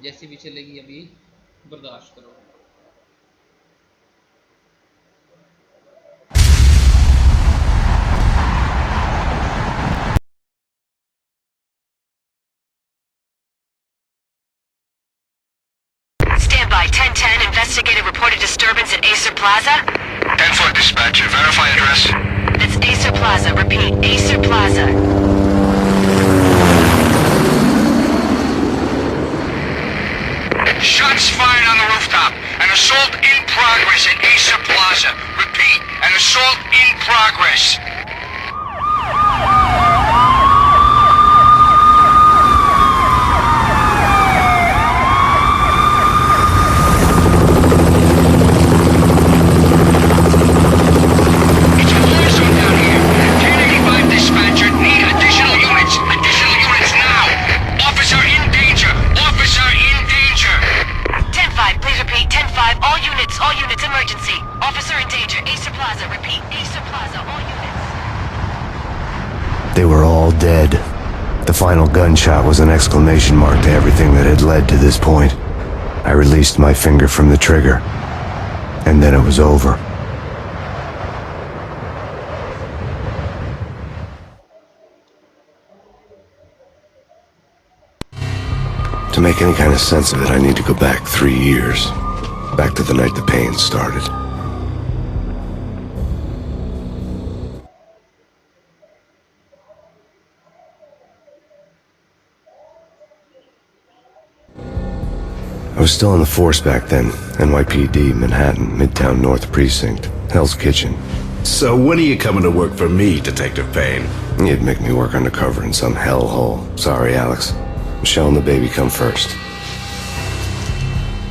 जैसी भी चलेगी अभी बर्दाश्त करो। Standby 1010, investigated reported disturbance at Acer Plaza. 10-4 dispatcher, verify address. That's Acer Plaza, repeat, Acer Plaza. Shots fired on the rooftop. An assault in progress at Acer Plaza. Repeat, an assault in progress. It's a war zone down here. 1085 dispatcher, need additional units. Additional units now. Officer in danger. Officer in danger. 10-5, please repeat, 10-5, all units, emergency. Officer in danger, Acer Plaza, repeat, Acer Plaza, all units. They were all dead. The final gunshot was an exclamation mark to everything that had led to this point. I released my finger from the trigger, and then it was over. To make any kind of sense of it, I need to go back 3 years. Back to the night the Payne started. I was still on the force back then. NYPD, Manhattan, Midtown North Precinct, Hell's Kitchen. So when are you coming to work for me, Detective Payne? You'd make me work undercover in some hellhole. Sorry, Alex. Michelle and the baby come first.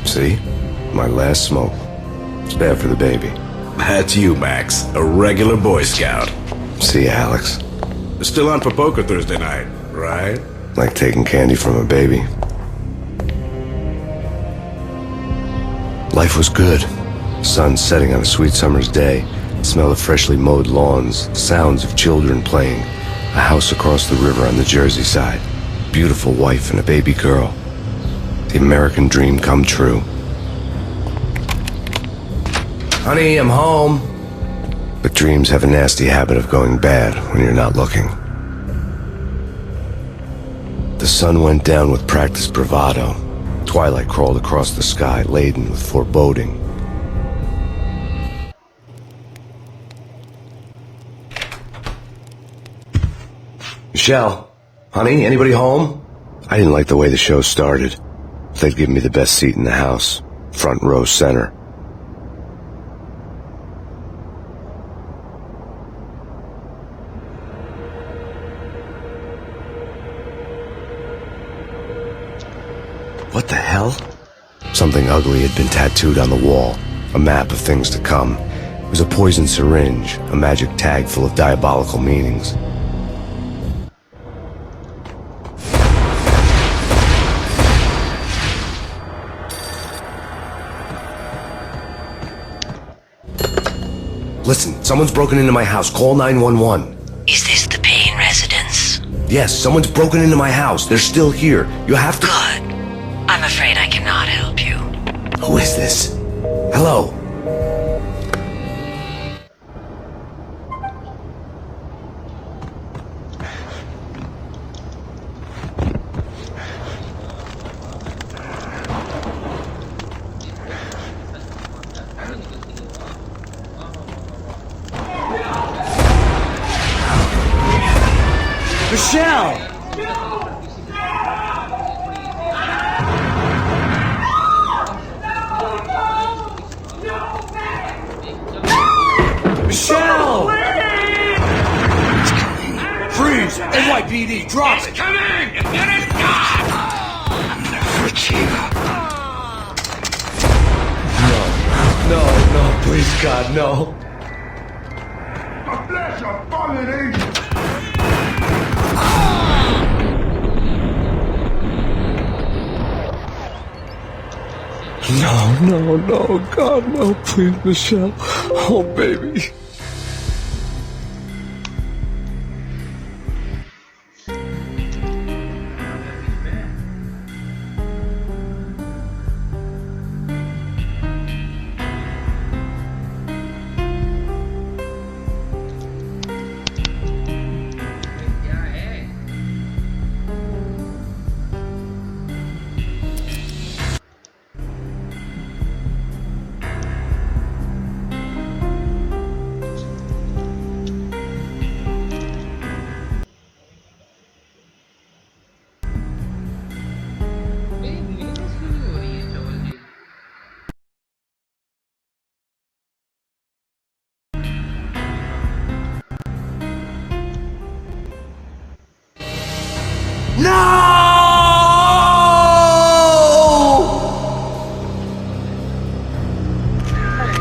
See? My last smoke. It's bad for the baby. That's you, Max. A regular Boy Scout. See ya, Alex. Still on for poker Thursday night, right? Like taking candy from a baby. Life was good. Sun setting on a sweet summer's day. Smell of freshly mowed lawns. Sounds of children playing. A house across the river on the Jersey side. Beautiful wife and a baby girl. The American dream come true. Honey, I'm home. But dreams have a nasty habit of going bad when you're not looking. The sun went down with practiced bravado. Twilight crawled across the sky, laden with foreboding. Michelle, honey, anybody home? I didn't like the way the show started. They'd given me the best seat in the house, front row center. What the hell? Something ugly had been tattooed on the wall, a map of things to come. It was a poison syringe, a magic tag full of diabolical meanings. Listen, someone's broken into my house. Call 911. Is this the Payne residence? Yes, someone's broken into my house. They're still here. You have to... Good. I'm afraid I cannot help you. Who is this? Hello? Michelle! Michelle! It's coming. Freeze! NYPD, drop it! Coming! Get it done! Hurt you. No, please God, no. The flesh of fallen angels! No, God, no, please, Michelle. Oh, baby.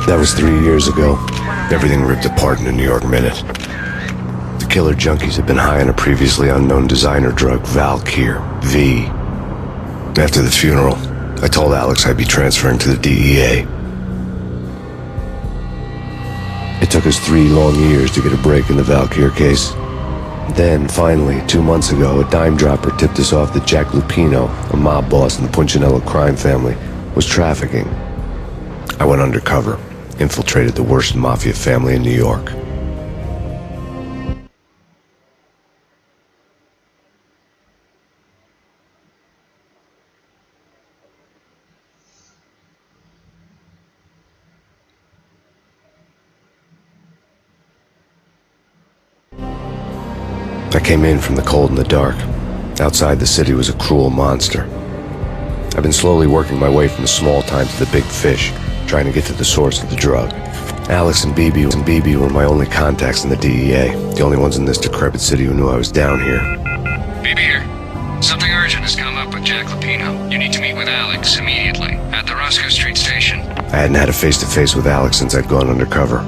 That was 3 years ago. Everything ripped apart in a New York minute. The killer junkies had been high on a previously unknown designer drug, Valkyr, V. After the funeral, I told Alex I'd be transferring to the DEA. It took us 3 long years to get a break in the Valkyr case. Then, finally, 2 months ago, a dime dropper tipped us off that Jack Lupino, a mob boss in the Punchinello crime family, was trafficking. I went undercover, infiltrated the worst mafia family in New York. I came in from the cold and the dark. Outside the city was a cruel monster. I've been slowly working my way from the small time to the big fish, trying to get to the source of the drug. Alex and BB were my only contacts in the DEA, the only ones in this decrepit city who knew I was down here. BB here. Something urgent has come up with Jack Lupino. You need to meet with Alex immediately at the Roscoe Street station. I hadn't had a face-to-face with Alex since I'd gone undercover.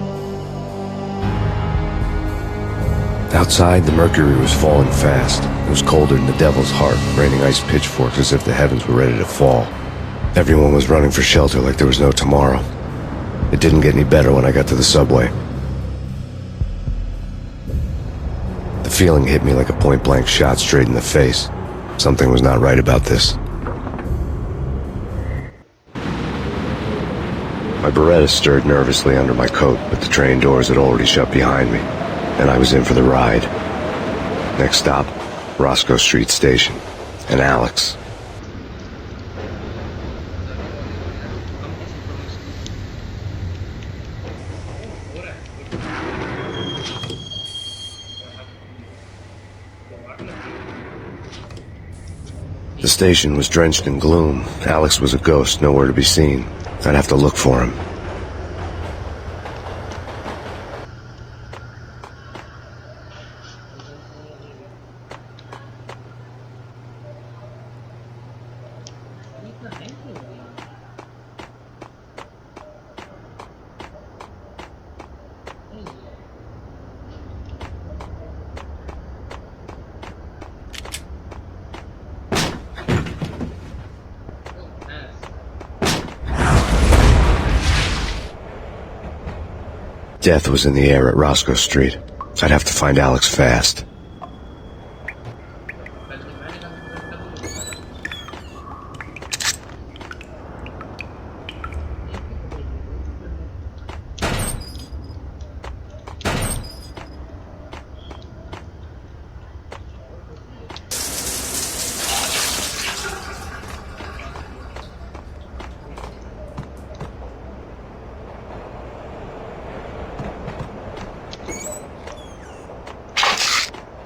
Outside, the mercury was falling fast. It was colder than the devil's heart, raining ice pitchforks as if the heavens were ready to fall. Everyone was running for shelter like there was no tomorrow. It didn't get any better when I got to the subway. The feeling hit me like a point-blank shot straight in the face. Something was not right about this. My Beretta stirred nervously under my coat, but the train doors had already shut behind me, and I was in for the ride. Next stop, Roscoe Street Station, and Alex. The station was drenched in gloom. Alex was a ghost, nowhere to be seen. I'd have to look for him. Death was in the air at Roscoe Street. I'd have to find Alex fast.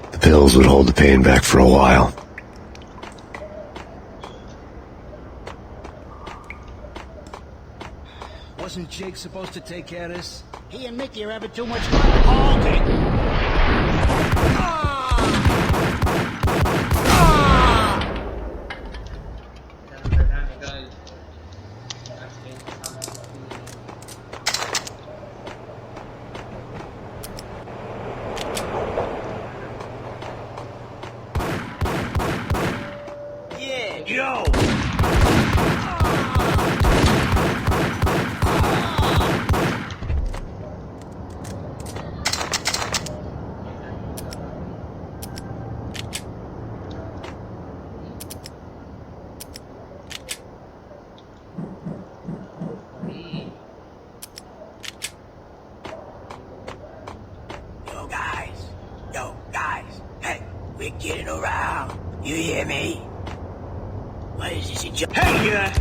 The pills would hold the pain back for a while. Wasn't Jake supposed to take care of this? He and Mickey are having too much fun. Okay. Yo! Yo guys, hey, we're getting around. You hear me? What is this? Hey,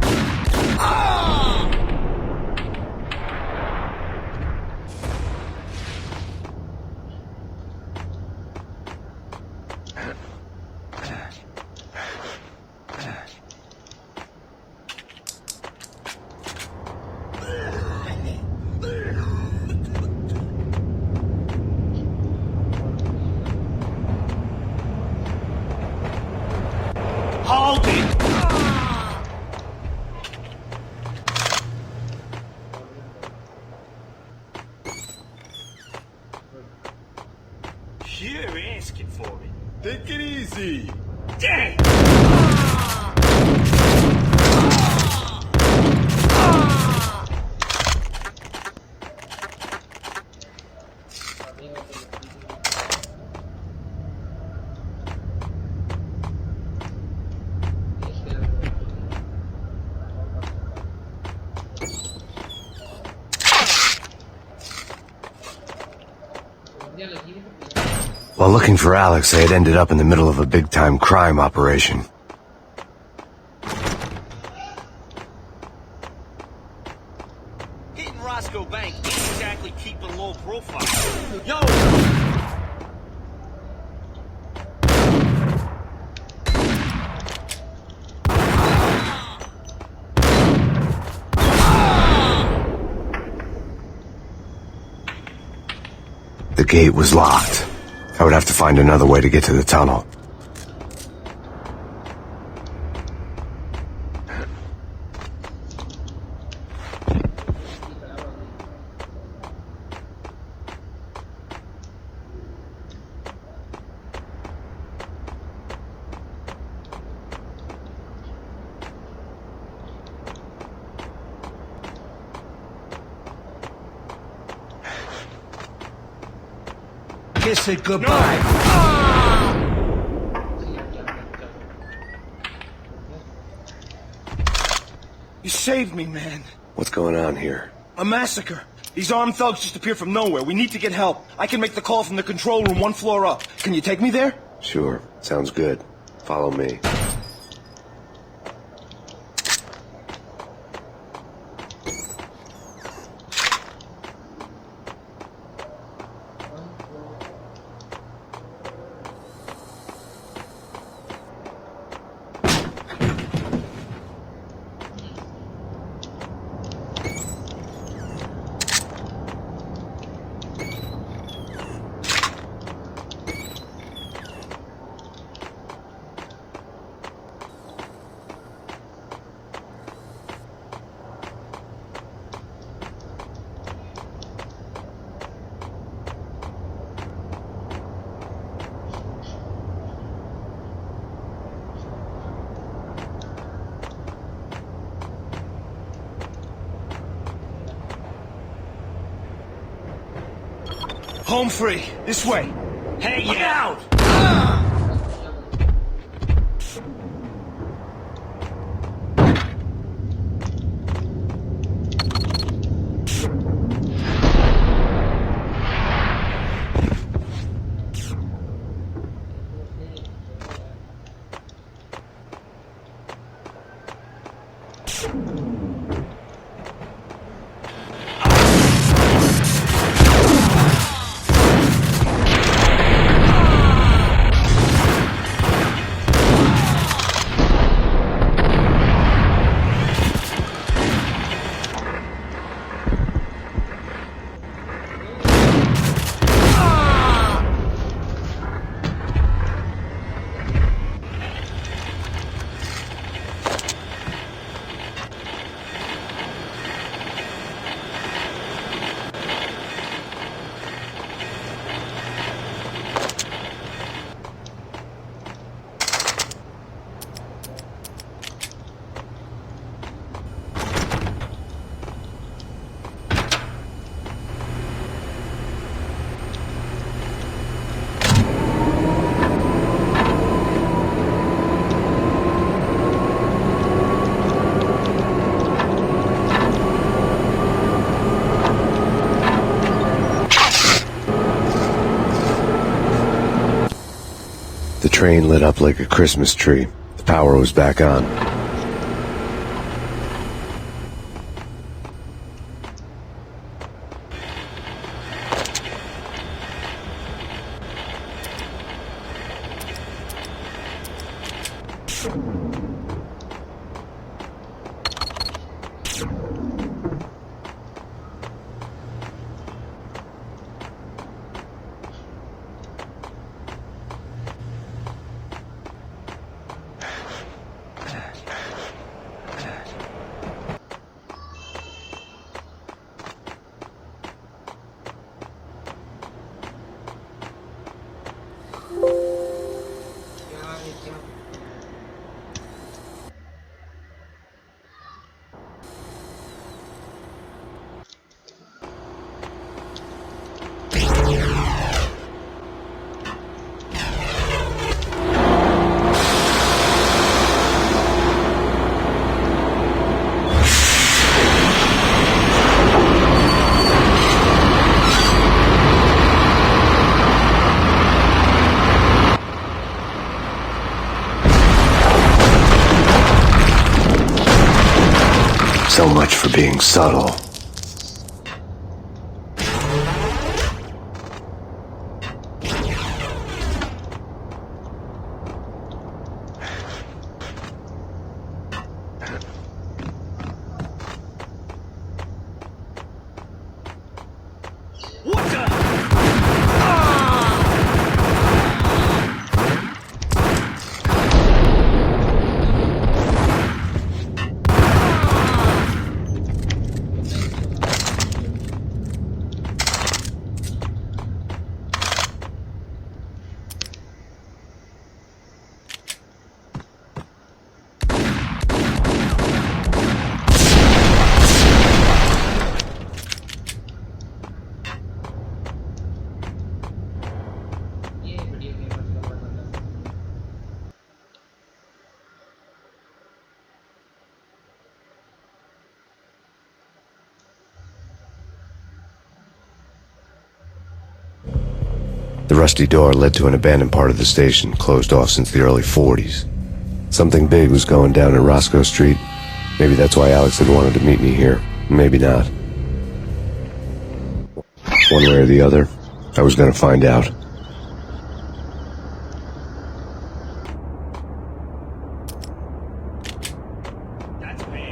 Oh! Hold it! You're asking for it. Take it easy. Dang! While looking for Alex, they had ended up in the middle of a big-time crime operation. Hitting Roscoe Bank ain't exactly keeping low profile. Yo! The gate was locked. I would have to find another way to get to the tunnel. Kiss it goodbye. You saved me, man. What's going on here? A massacre. These armed thugs just appeared from nowhere. We need to get help. I can make the call from the control room 1 floor up. Can you take me there? Sure, sounds good. Follow me. Home free. This way. Hey, you out! The train lit up like a Christmas tree. The power was back on. So much for being subtle. What the? ये video game मतलब The rusty door led to an abandoned part of the station, closed off since the early 40s. Something big was going down at Roscoe Street. Maybe that's why Alex had wanted to meet me here. Maybe not. One way or the other, I was gonna find out. That's me.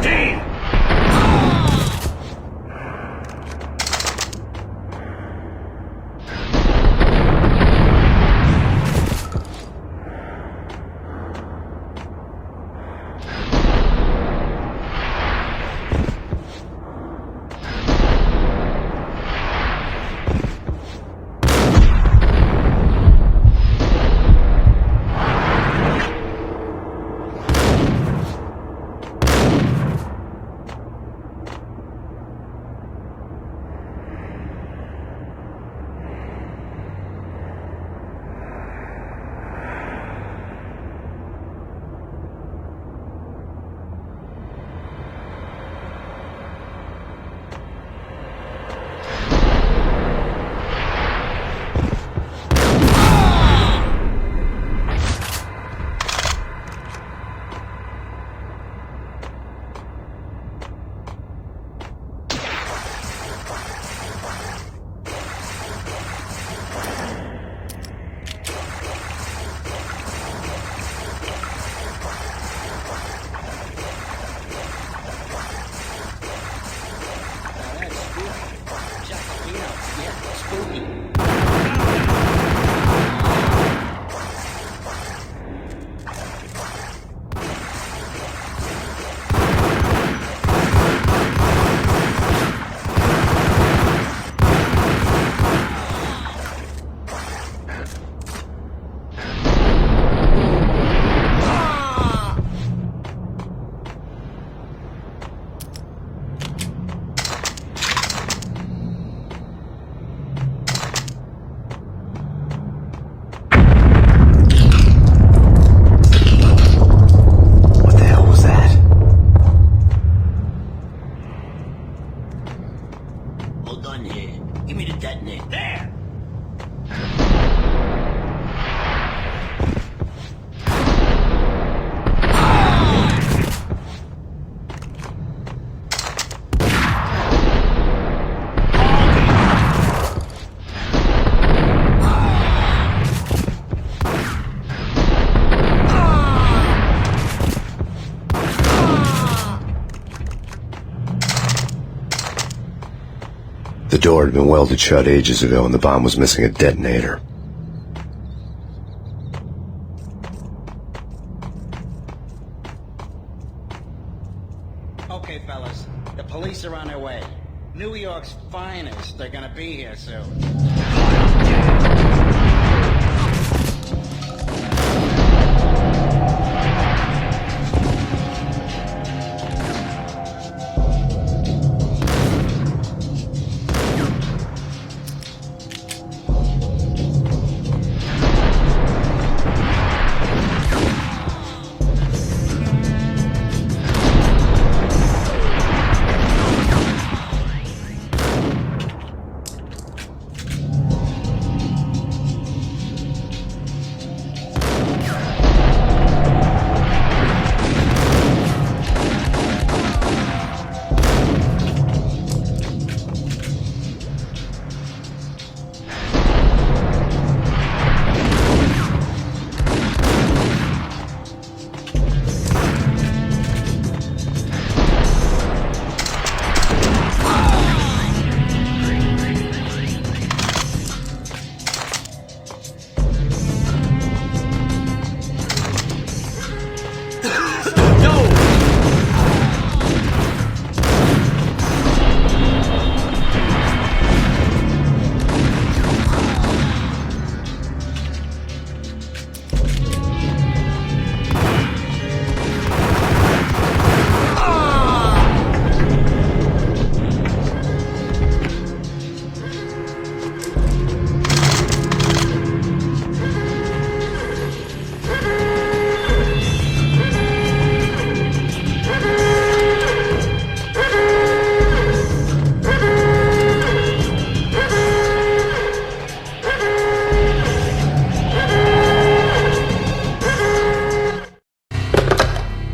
Payne! What the hell was that? Hold on here. Give me the detonator. There! The door had been welded shut ages ago and the bomb was missing a detonator. Okay, fellas. The police are on their way. New York's finest. They're gonna be here soon.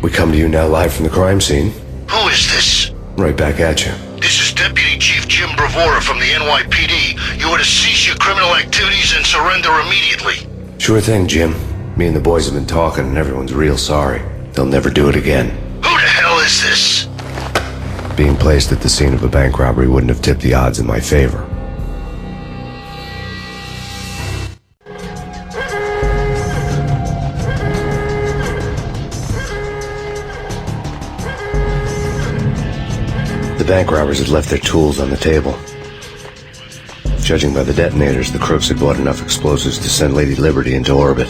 We come to you now live from the crime scene. Who is this? Right back at you. This is Deputy Chief Jim Bravura from the NYPD. You are to cease your criminal activities and surrender immediately. Sure thing, Jim. Me and the boys have been talking and everyone's real sorry. They'll never do it again. Who the hell is this? Being placed at the scene of a bank robbery wouldn't have tipped the odds in my favor. The bank robbers had left their tools on the table. Judging by the detonators, the crooks had bought enough explosives to send Lady Liberty into orbit.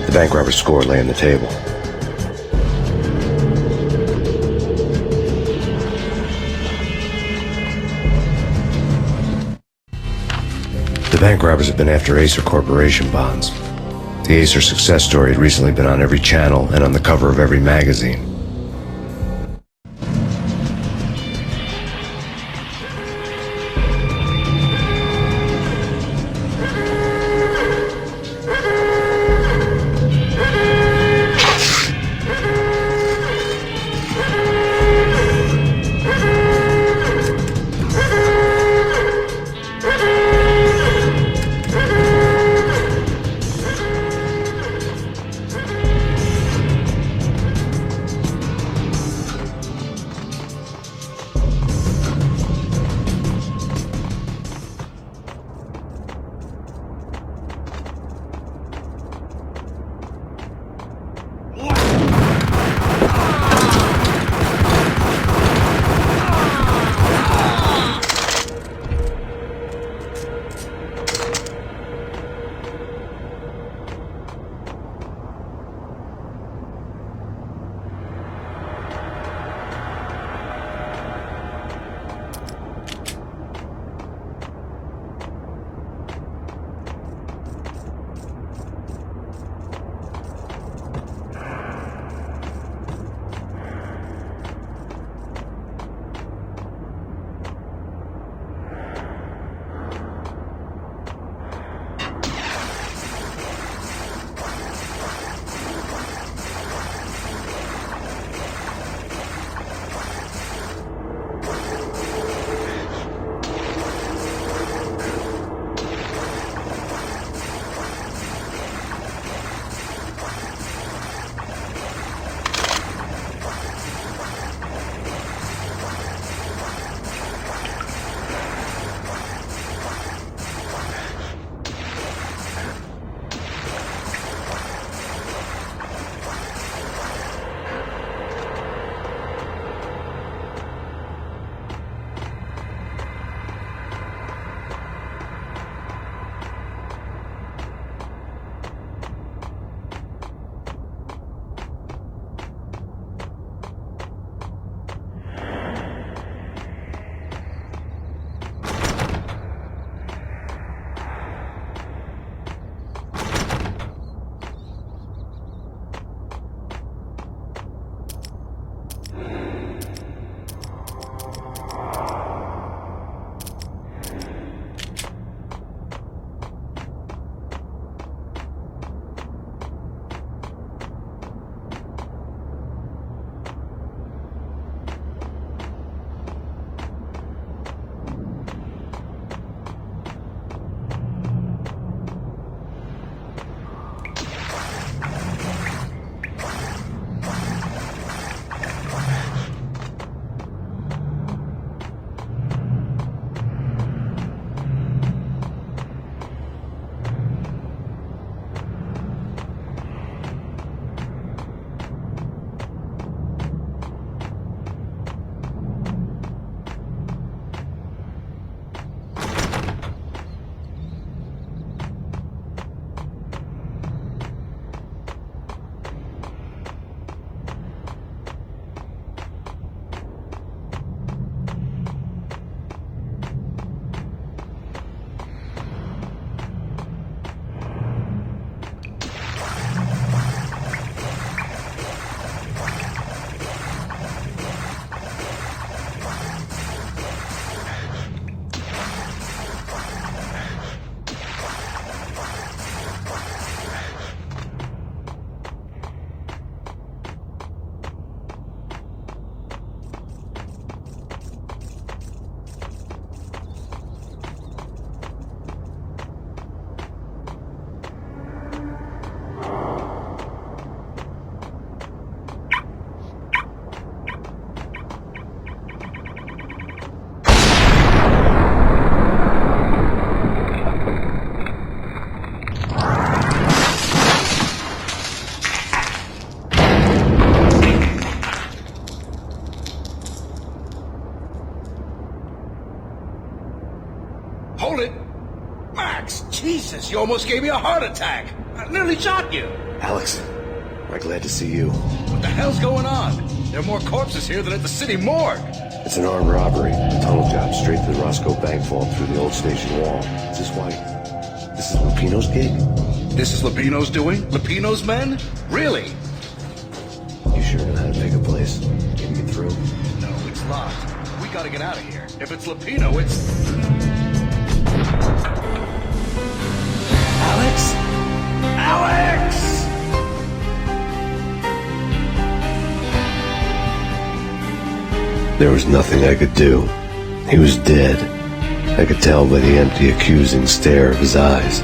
The bank robber's score lay on the table. The bank robbers had been after Acer Corporation bonds. The Acer success story had recently been on every channel and on the cover of every magazine. Hold it! Max, Jesus, you almost gave me a heart attack! I nearly shot you! Alex, I'm glad to see you. What the hell's going on? There are more corpses here than at the city morgue! It's an armed robbery. A tunnel job straight to the Roscoe Bank vault through the old station wall. Is this why? This is Lupino's gig? This is Lupino's doing? Lupino's men? Really? You sure know how to pick a place? Can you get through? No, it's locked. We gotta get out of here. If it's Lupino, it's... Alex? Alex! There was nothing I could do. He was dead. I could tell by the empty, accusing stare of his eyes.